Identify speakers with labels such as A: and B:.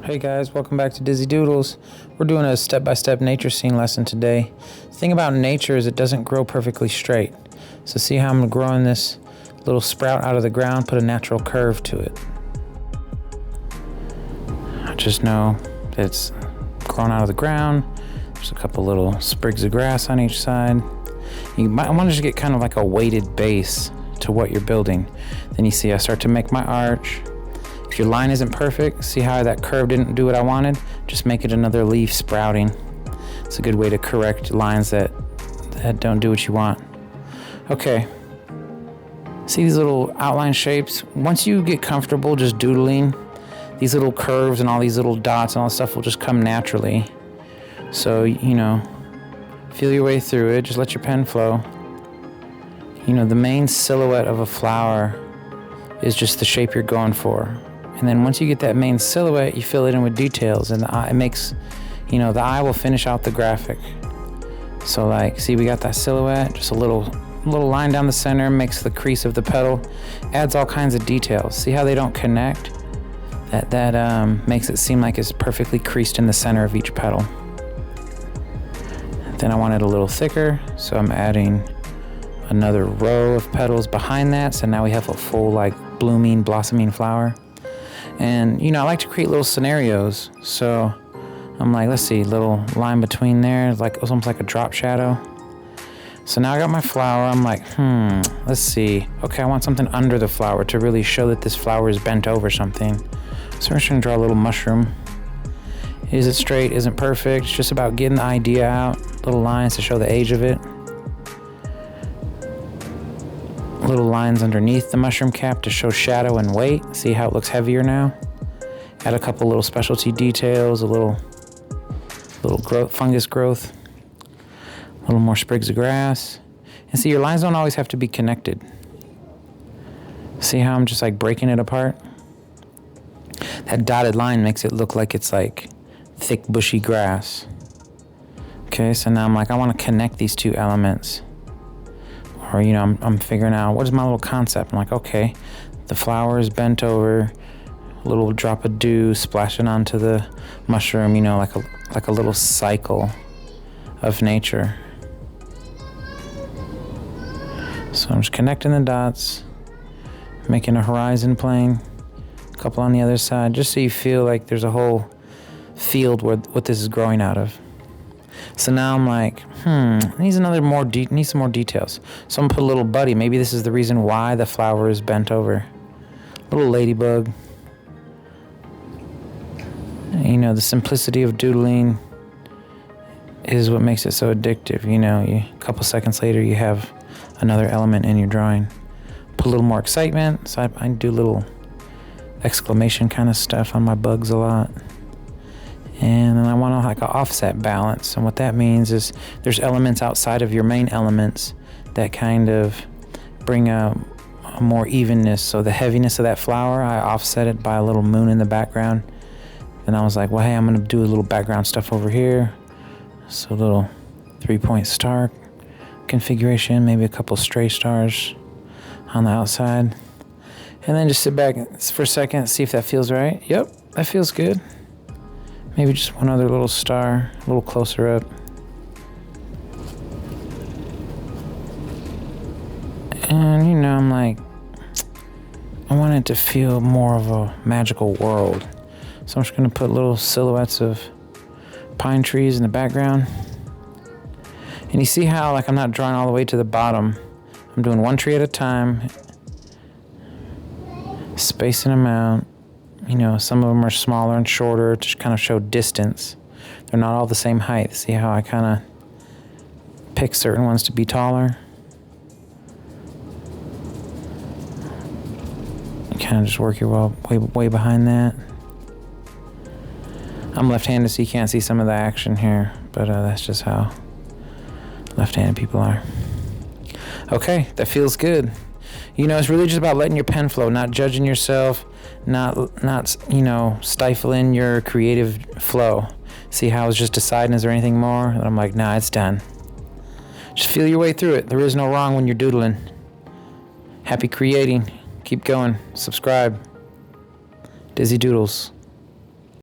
A: Hey guys, welcome back to Dizzi Doodles. We're doing a step-by-step nature scene lesson today. The thing about nature is it doesn't grow perfectly straight. So see how I'm growing this little sprout out of the ground, put a natural curve to it. I just know that it's grown out of the ground. There's a couple little sprigs of grass on each side. You might want to just get kind of like a weighted base to what you're building. Then you see I start to make my arch. If your line isn't perfect, see how that curve didn't do what I wanted? Just make it another leaf sprouting. It's a good way to correct lines that don't do what you want. Okay. See these little outline shapes? Once you get comfortable just doodling, these little curves and all these little dots and all this stuff will just come naturally. So, feel your way through it. Just let your pen flow. The main silhouette of a flower is just the shape you're going for. And then once you get that main silhouette, you fill it in with details, and the eye, it makes, the eye will finish out the graphic. So see, we got that silhouette, just a little line down the center, makes the crease of the petal, adds all kinds of details. See how they don't connect? That makes it seem like it's perfectly creased in the center of each petal. Then I want it a little thicker, so I'm adding another row of petals behind that. So now we have a full blooming, blossoming flower. And I like to create little scenarios. So I'm let's see, little line between there, it's almost like a drop shadow. So now I got my flower. I'm let's see. Okay, I want something under the flower to really show that this flower is bent over something. So I'm just gonna draw a little mushroom. Is it straight? Isn't perfect? It's just about getting the idea out. Little lines to show the age of it. Little lines underneath the mushroom cap to show shadow and weight. See how it looks heavier now? Add a couple little specialty details, a little growth, fungus growth, a little more sprigs of grass. And see, your lines don't always have to be connected. See how I'm just breaking it apart? That dotted line makes it look like it's thick bushy grass. Okay, so now I'm I want to connect these two elements. Or, I'm figuring out what is my little concept. I'm okay, the flower is bent over, a little drop of dew splashing onto the mushroom, like a little cycle of nature. So I'm just connecting the dots, making a horizon plane, a couple on the other side, just so you feel like there's a whole field what this is growing out of. So now I'm needs some more details. So I'm gonna put a little buddy. Maybe this is the reason why the flower is bent over. Little ladybug. The simplicity of doodling is what makes it so addictive. A couple seconds later you have another element in your drawing. Put a little more excitement. So I do little exclamation kind of stuff on my bugs a lot. And then I want an offset balance. And what that means is there's elements outside of your main elements that kind of bring a more evenness. So the heaviness of that flower, I offset it by a little moon in the background. Then I was well, hey, I'm going to do a little background stuff over here. So a little 3-point star configuration, maybe a couple stray stars on the outside. And then just sit back for a second, see if that feels right. Yep, that feels good. Maybe just one other little star, a little closer up. And I'm I want it to feel more of a magical world. So I'm just gonna put little silhouettes of pine trees in the background. And you see how I'm not drawing all the way to the bottom. I'm doing one tree at a time, spacing them out. Some of them are smaller and shorter to kind of show distance. They're not all the same height. See how I kind of pick certain ones to be taller? You kind of just work your way behind that. I'm left-handed, so you can't see some of the action here, but that's just how left-handed people are. Okay, that feels good. It's really just about letting your pen flow, not judging yourself, not stifling your creative flow. See how I was just deciding, is there anything more? And I'm nah, it's done. Just feel your way through it. There is no wrong when you're doodling. Happy creating. Keep going. Subscribe. Dizzi Doodles.